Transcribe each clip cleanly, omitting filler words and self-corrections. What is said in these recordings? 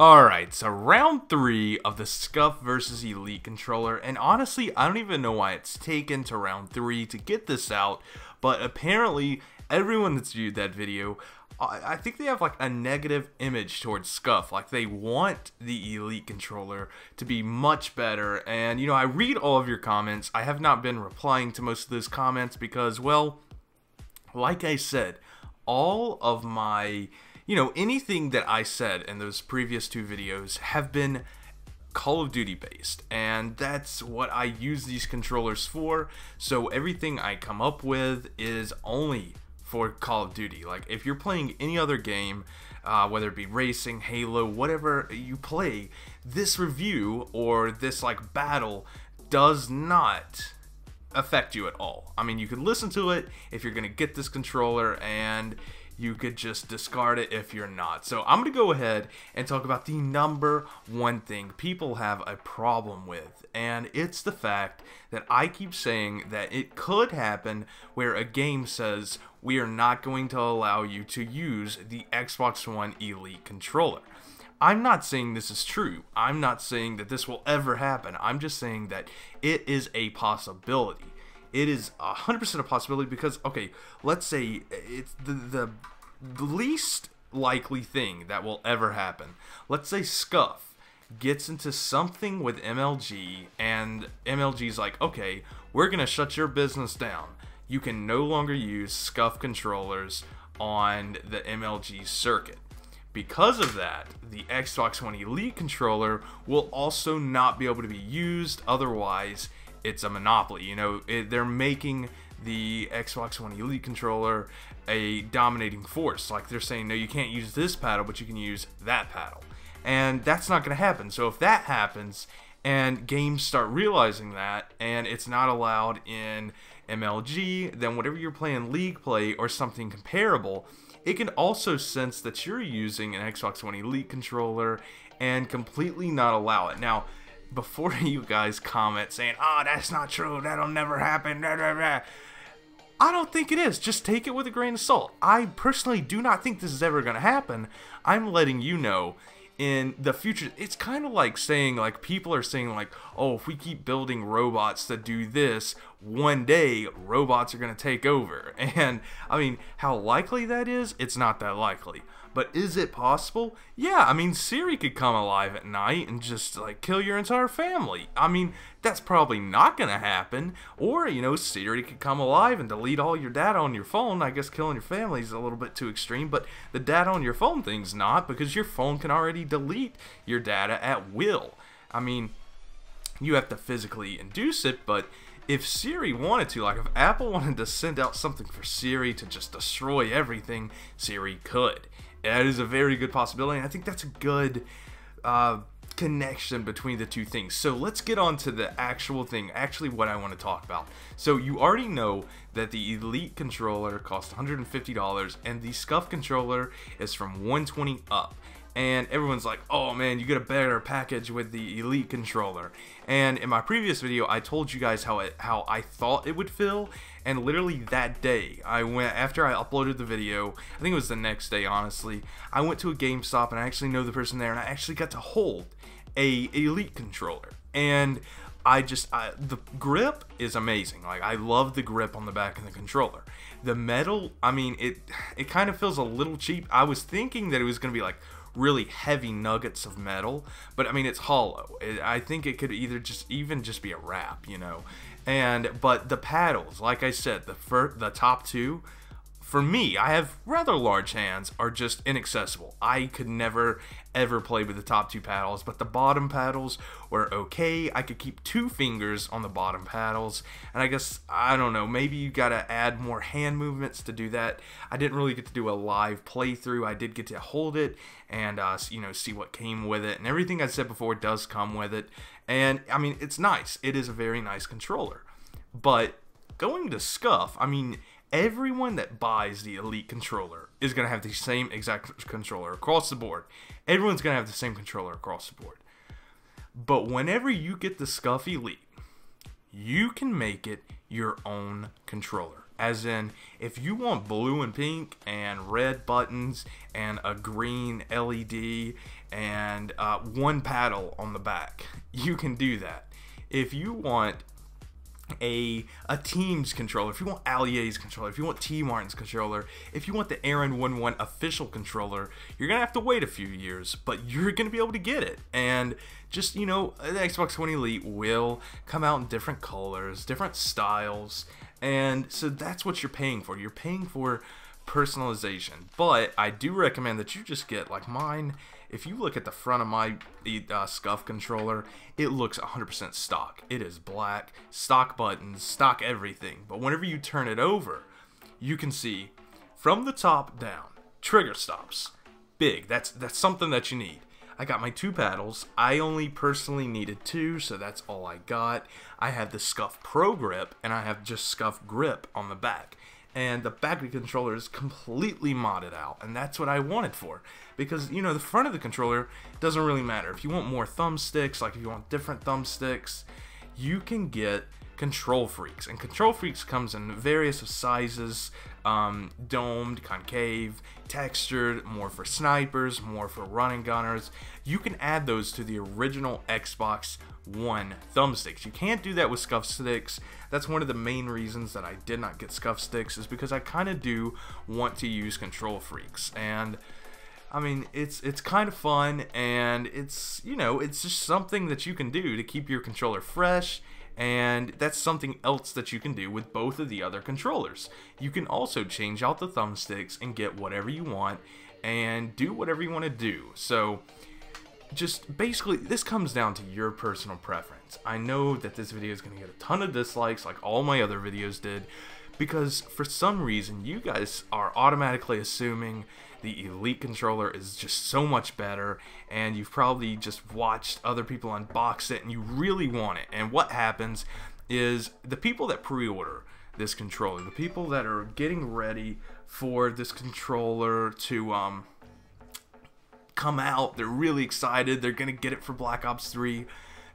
Alright, so round 3 of the Scuf versus Elite controller, and honestly, I don't even know why it's taken to round 3 to get this out, but apparently, everyone that's viewed that video, I think they have like a negative image towards Scuf. Like, they want the Elite controller to be much better, and you know, I read all of your comments. I have not been replying to most of those comments because, well, like I said, all of my, anything that I said in those previous 2 videos have been Call of Duty based, and that's what I use these controllers for. So everything I come up with is only for Call of Duty. Like, if you're playing any other game, whether it be racing, Halo, whatever you play, this review or this like battle does not affect you at all. I mean, you could listen to it if you're gonna get this controller, and you could just discard it if you're not. So I'm gonna go ahead and talk about the number one thing people have a problem with, and it's the fact that I keep saying that it could happen where a game says we are not going to allow you to use the Xbox One Elite controller. I'm not saying this is true. I'm not saying that this will ever happen. I'm just saying that it is a possibility. It is 100% a possibility because, okay, let's say it's the least likely thing that will ever happen. Let's say Scuf gets into something with MLG, and MLG's like, okay, we're going to shut your business down. You can no longer use Scuf controllers on the MLG circuit. Because of that, the Xbox One Elite controller will also not be able to be used. Otherwise, it's a monopoly. You know, they're making the Xbox One Elite controller a dominating force. Like, they're saying, no, you can't use this paddle, but you can use that paddle. And that's not going to happen. So if that happens, and games start realizing that, and it's not allowed in MLG, then whatever you're playing League Play or something comparable, it can also sense that you're using an Xbox One Elite controller and completely not allow it. Now, before you guys comment saying, oh, that's not true, that'll never happen, blah, blah, blah, I don't think it is. Just take it with a grain of salt. I personally do not think this is ever going to happen. I'm letting you know in the future. It's kind of like saying, like, people are saying, like, oh, if we keep building robots that do this, one day robots are going to take over. And I mean, how likely that is? It's not that likely. But is it possible? Yeah, I mean, Siri could come alive at night and just, like, kill your entire family. I mean, that's probably not going to happen. Or, you know, Siri could come alive and delete all your data on your phone. I guess killing your family is a little bit too extreme, but the data on your phone thing's not, because your phone can already delete your data at will. I mean, you have to physically induce it, but if Siri wanted to, like if Apple wanted to send out something for Siri to just destroy everything, Siri could. That is a very good possibility, and I think that's a good connection between the two things. So let's get on to the actual thing, actually what I want to talk about. So you already know that the Elite controller costs $150, and the Scuf controller is from $120 up. And everyone's like, oh man, you get a better package with the Elite controller. And in my previous video, I told you guys how I thought it would feel. And literally that day, after I uploaded the video, I think it was the next day, honestly, I went to a GameStop, and I actually know the person there, and I actually got to hold a Elite controller. And the grip is amazing. Like, I love the grip on the back of the controller. The metal, I mean, it kind of feels a little cheap. I was thinking that it was going to be like really heavy nuggets of metal, but I mean, it's hollow. I think it could either even just be a wrap, you know. But the paddles, like I said, the top two, for me, I have rather large hands, are just inaccessible. I could never ever play with the top two paddles, but the bottom paddles were okay. I could keep 2 fingers on the bottom paddles, and I guess, I don't know, maybe you gotta add more hand movements to do that. I didn't really get to do a live playthrough. I did get to hold it and you know, see what came with it, and everything I said before does come with it. And I mean, it's nice. It is a very nice controller. But going to Scuf, I mean, everyone that buys the Elite controller is going to have the same exact controller across the board. Everyone's going to have the same controller across the board. But whenever you get the Scuf Elite, you can make it your own controller. As in, if you want blue and pink and red buttons and a green LED and one paddle on the back, you can do that. If you want a Teams controller, if you want Allier's controller, if you want T Martin's controller, if you want the ASM1 official controller, you're gonna have to wait a few years, but you're gonna be able to get it. And just, you know, the Xbox One Elite will come out in different colors, different styles, and so that's what you're paying for. You're paying for personalization. But I do recommend that you just get, like mine. If you look at the front of my Scuf controller, it looks 100% stock. It is black, stock buttons, stock everything. But whenever you turn it over, you can see from the top down, trigger stops. Big. That's something that you need. I got my 2 paddles. I only personally needed 2, so that's all I got. I have the Scuf Pro Grip, and I have just Scuf Grip on the back. And the back of the controller is completely modded out, and that's what I wanted for. Because, you know, the front of the controller doesn't really matter. If you want more thumbsticks, like if you want different thumbsticks, you can get Control Freaks. And Control Freaks comes in various sizes, domed, concave, textured, more for snipers, more for running gunners. You can add those to the original Xbox One thumbsticks. You can't do that with Scuf sticks. That's one of the main reasons that I did not get Scuf sticks, is because I kind of do want to use Control Freaks. And I mean, it's kind of fun, and it's, you know, it's just something that you can do to keep your controller fresh. And that's something else that you can do with both of the other controllers. You can also change out the thumbsticks and get whatever you want and do whatever you want to do. So just basically, this comes down to your personal preference. I know that this video is going to get a ton of dislikes like all my other videos did, because for some reason you guys are automatically assuming the Elite controller is just so much better, and you've probably just watched other people unbox it and you really want it. And what happens is the people that pre-order this controller, the people that are getting ready for this controller to come out, they're really excited, they're gonna get it for Black Ops 3.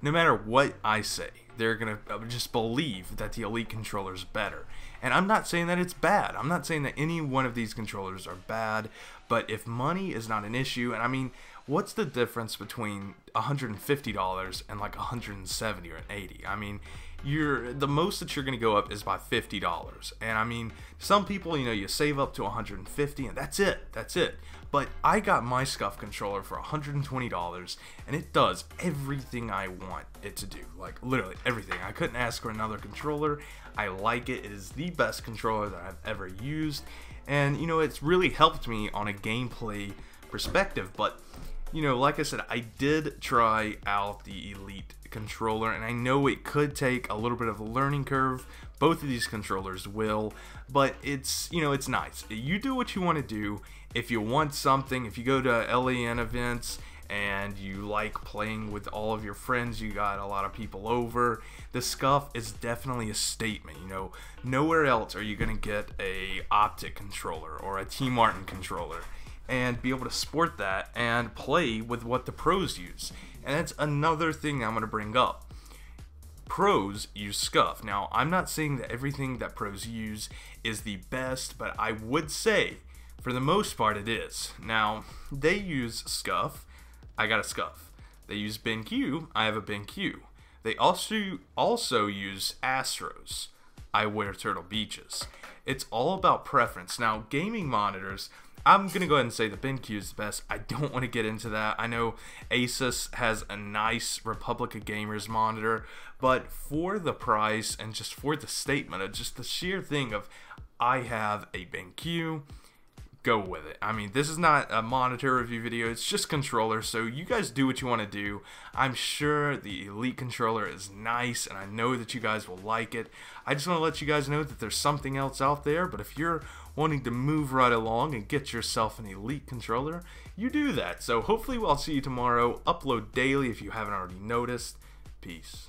No matter what I say, they're gonna just believe that the Elite controller is better. And I'm not saying that it's bad. I'm not saying that any one of these controllers are bad, but if money is not an issue, and I mean, what's the difference between $150 and like $170 or $80? I mean, the most that you're gonna go up is by $50. And I mean, some people, you know, you save up to $150 and that's it. But I got my Scuf controller for $120, and it does everything I want it to do. Like, literally everything. I couldn't ask for another controller. I like it. It is the best controller that I've ever used. And, you know, it's really helped me on a gameplay perspective. But, you know, like I said, I did try out the Elite controller, and I know it could take a little bit of a learning curve. Both of these controllers will, but it's, you know, it's nice. You do what you want to do. If you want something, if you go to LAN events and you like playing with all of your friends, you got a lot of people over, the Scuf is definitely a statement. You know, nowhere else are you going to get a optic controller or a T Martin controller and be able to sport that and play with what the pros use. And that's another thing I'm going to bring up. Pros use Scuf. Now, I'm not saying that everything that pros use is the best, but I would say for the most part it is. Now, they use Scuf. I got a Scuf. They use BenQ. I have a BenQ. They also use Astros. I wear Turtle Beaches. It's all about preference. Now, gaming monitors, I'm going to go ahead and say the BenQ is the best. I don't want to get into that. I know Asus has a nice Republic of Gamers monitor, but for the price and just for the statement of just the sheer thing of I have a BenQ, go with it. I mean, this is not a monitor review video, it's just controller, so you guys do what you want to do. I'm sure the Elite controller is nice, and I know that you guys will like it. I just want to let you guys know that there's something else out there, but if you're wanting to move right along and get yourself an Elite controller, you do that. So hopefully I'll see you tomorrow. Upload daily if you haven't already noticed. Peace.